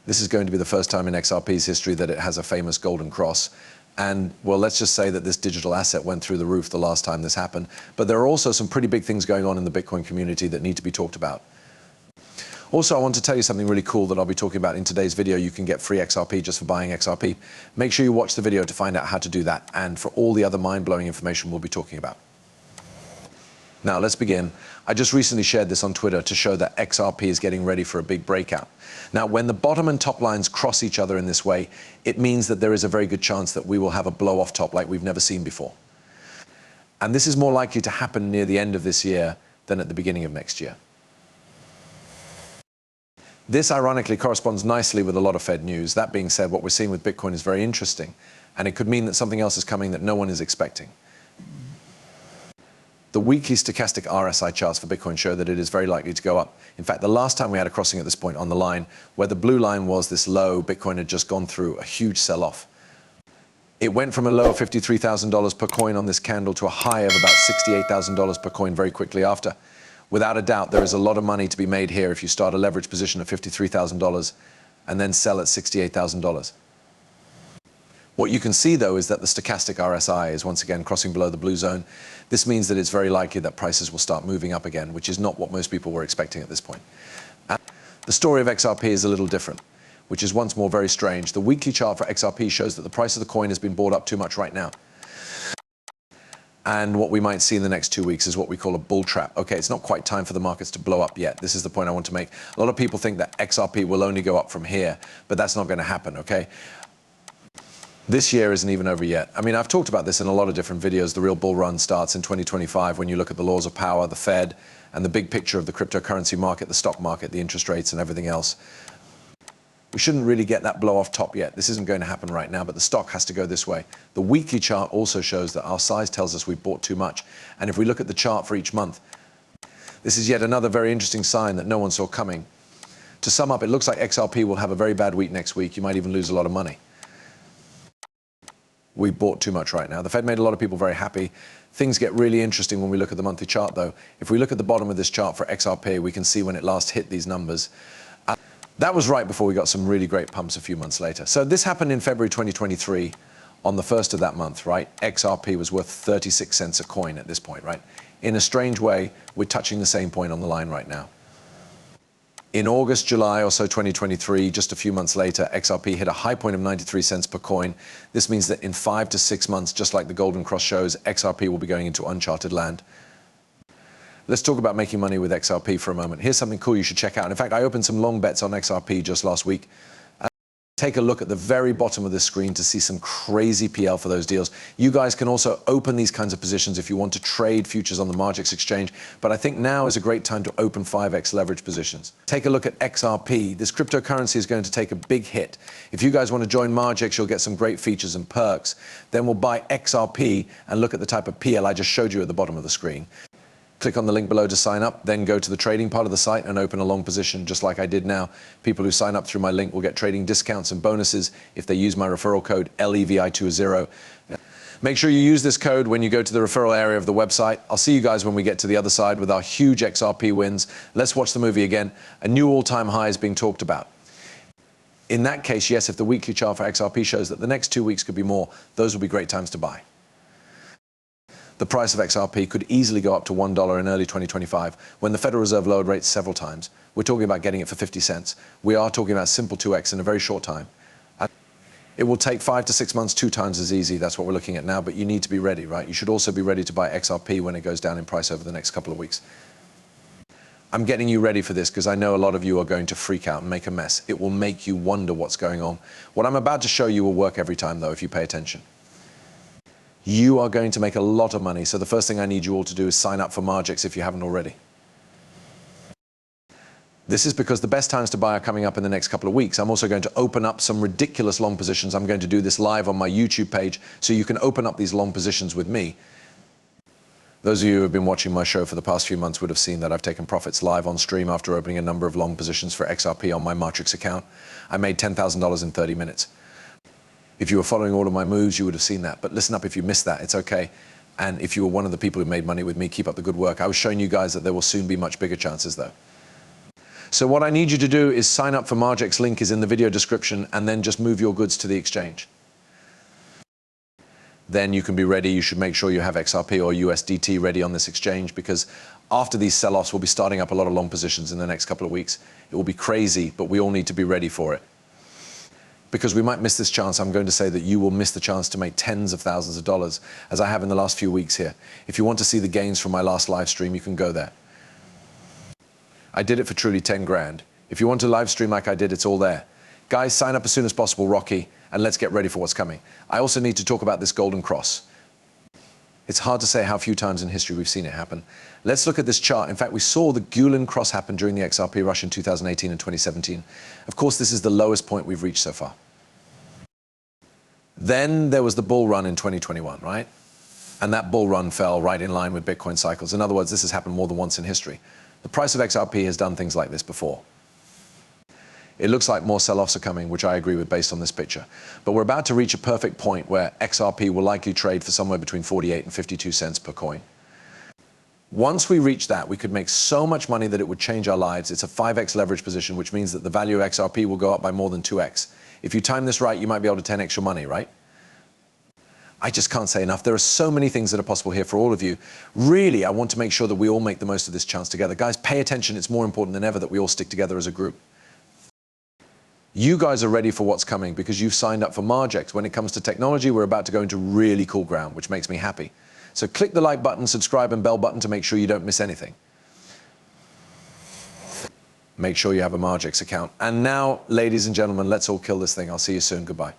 This is going to be the first time in XRP's history that it has a famous golden cross. And, well, let's just say that this digital asset went through the roof the last time this happened. But there are also some pretty big things going on in the Bitcoin community that need to be talked about. Also, I want to tell you something really cool that I'll be talking about in today's video. You can get free XRP just for buying XRP. Make sure you watch the video to find out how to do that and for all the other mind-blowing information we'll be talking about. Now, let's begin. I just recently shared this on Twitter to show that XRP is getting ready for a big breakout. Now, when the bottom and top lines cross each other in this way, it means that there is a very good chance that we will have a blow-off top like we've never seen before. And this is more likely to happen near the end of this year than at the beginning of next year. This, ironically, corresponds nicely with a lot of Fed news. That being said, what we're seeing with Bitcoin is very interesting, and it could mean that something else is coming that no one is expecting. The weekly stochastic RSI charts for Bitcoin show that it is very likely to go up. In fact, the last time we had a crossing at this point on the line, where the blue line was this low, Bitcoin had just gone through a huge sell-off. It went from a low of $53,000 per coin on this candle to a high of about $68,000 per coin very quickly after. Without a doubt, there is a lot of money to be made here if you start a leverage position at $53,000 and then sell at $68,000. What you can see, though, is that the stochastic RSI is once again crossing below the blue zone. This means that it's very likely that prices will start moving up again, which is not what most people were expecting at this point. And the story of XRP is a little different, which is once more very strange. The weekly chart for XRP shows that the price of the coin has been bought up too much right now. And what we might see in the next 2 weeks is what we call a bull trap. Okay, it's not quite time for the markets to blow up yet. This is the point I want to make. A lot of people think that XRP will only go up from here, but that's not going to happen, okay? This year isn't even over yet. I mean, I've talked about this in a lot of different videos. The real bull run starts in 2025 when you look at the laws of power, the Fed, and the big picture of the cryptocurrency market, the stock market, the interest rates, and everything else. We shouldn't really get that blow off top yet. This isn't going to happen right now, but the stock has to go this way. The weekly chart also shows that our size tells us we've bought too much. And if we look at the chart for each month, this is yet another very interesting sign that no one saw coming. To sum up, it looks like XRP will have a very bad week next week. You might even lose a lot of money. We bought too much right now. The Fed made a lot of people very happy. Things get really interesting when we look at the monthly chart, though. If we look at the bottom of this chart for XRP, we can see when it last hit these numbers. That was right before we got some really great pumps a few months later. So this happened in February 2023 on the 1st of that month, right? XRP was worth 36 cents a coin at this point, right? In a strange way, we're touching the same point on the line right now. In August, July or so 2023, just a few months later, XRP hit a high point of 93 cents per coin. This means that in 5 to 6 months, just like the Golden Cross shows, XRP will be going into uncharted land. Let's talk about making money with XRP for a moment. Here's something cool you should check out. In fact, I opened some long bets on XRP just last week. Take a look at the very bottom of this screen to see some crazy PL for those deals. You guys can also open these kinds of positions if you want to trade futures on the Margex exchange, but I think now is a great time to open 5x leverage positions. Take a look at XRP. This cryptocurrency is going to take a big hit. If you guys want to join Margex, you'll get some great features and perks. Then we'll buy XRP and look at the type of PL I just showed you at the bottom of the screen. Click on the link below to sign up, then go to the trading part of the site and open a long position just like I did now. People who sign up through my link will get trading discounts and bonuses if they use my referral code LEVI20. Make sure you use this code when you go to the referral area of the website. I'll see you guys when we get to the other side with our huge XRP wins. Let's watch the movie again. A new all-time high is being talked about. In that case, yes, if the weekly chart for XRP shows that the next 2 weeks could be more, those will be great times to buy. The price of XRP could easily go up to $1 in early 2025 when the Federal Reserve lowered rates several times. We're talking about getting it for 50 cents. We are talking about simple 2x in a very short time. And it will take 5 to 6 months, 2 times as easy. That's what we're looking at now, but you need to be ready, right? You should also be ready to buy XRP when it goes down in price over the next couple of weeks. I'm getting you ready for this because I know a lot of you are going to freak out and make a mess. It will make you wonder what's going on. What I'm about to show you will work every time, though, if you pay attention. You are going to make a lot of money, so the first thing I need you all to do is sign up for Margex if you haven't already. This is because the best times to buy are coming up in the next couple of weeks. I'm also going to open up some ridiculous long positions. I'm going to do this live on my YouTube page, so you can open up these long positions with me. Those of you who have been watching my show for the past few months would have seen that I've taken profits live on stream after opening a number of long positions for XRP on my Matrix account. I made $10,000 in 30 minutes. If you were following all of my moves, you would have seen that. But listen up, if you missed that, it's okay. And if you were one of the people who made money with me, keep up the good work. I was showing you guys that there will soon be much bigger chances, though. So what I need you to do is sign up for Margex. Link is in the video description, and then just move your goods to the exchange. Then you can be ready. You should make sure you have XRP or USDT ready on this exchange, because after these sell-offs, we'll be starting up a lot of long positions in the next couple of weeks. It will be crazy, but we all need to be ready for it. Because we might miss this chance, I'm going to say that you will miss the chance to make tens of thousands of dollars, as I have in the last few weeks here. If you want to see the gains from my last live stream, you can go there. I did it for truly 10 grand. If you want to live stream like I did, it's all there. Guys, sign up as soon as possible, Rocky, and let's get ready for what's coming. I also need to talk about this golden cross. It's hard to say how few times in history we've seen it happen. Let's look at this chart. In fact, we saw the Gulen cross happen during the XRP rush in 2018 and 2017. Of course, this is the lowest point we've reached so far. Then there was the bull run in 2021, right? And that bull run fell right in line with Bitcoin cycles. In other words, this has happened more than once in history. The price of XRP has done things like this before. It looks like more sell-offs are coming, which I agree with based on this picture. But we're about to reach a perfect point where XRP will likely trade for somewhere between 48 and 52 cents per coin. Once we reach that, we could make so much money that it would change our lives. It's a 5x leverage position, which means that the value of XRP will go up by more than 2x. If you time this right, you might be able to 10x your money, right? I just can't say enough. There are so many things that are possible here for all of you. Really, I want to make sure that we all make the most of this chance together. Guys, pay attention. It's more important than ever that we all stick together as a group. You guys are ready for what's coming because you've signed up for Margex. When it comes to technology, we're about to go into really cool ground, which makes me happy. So click the like button, subscribe, and bell button to make sure you don't miss anything. Make sure you have a Margex account. And now, ladies and gentlemen, let's all kill this thing. I'll see you soon. Goodbye.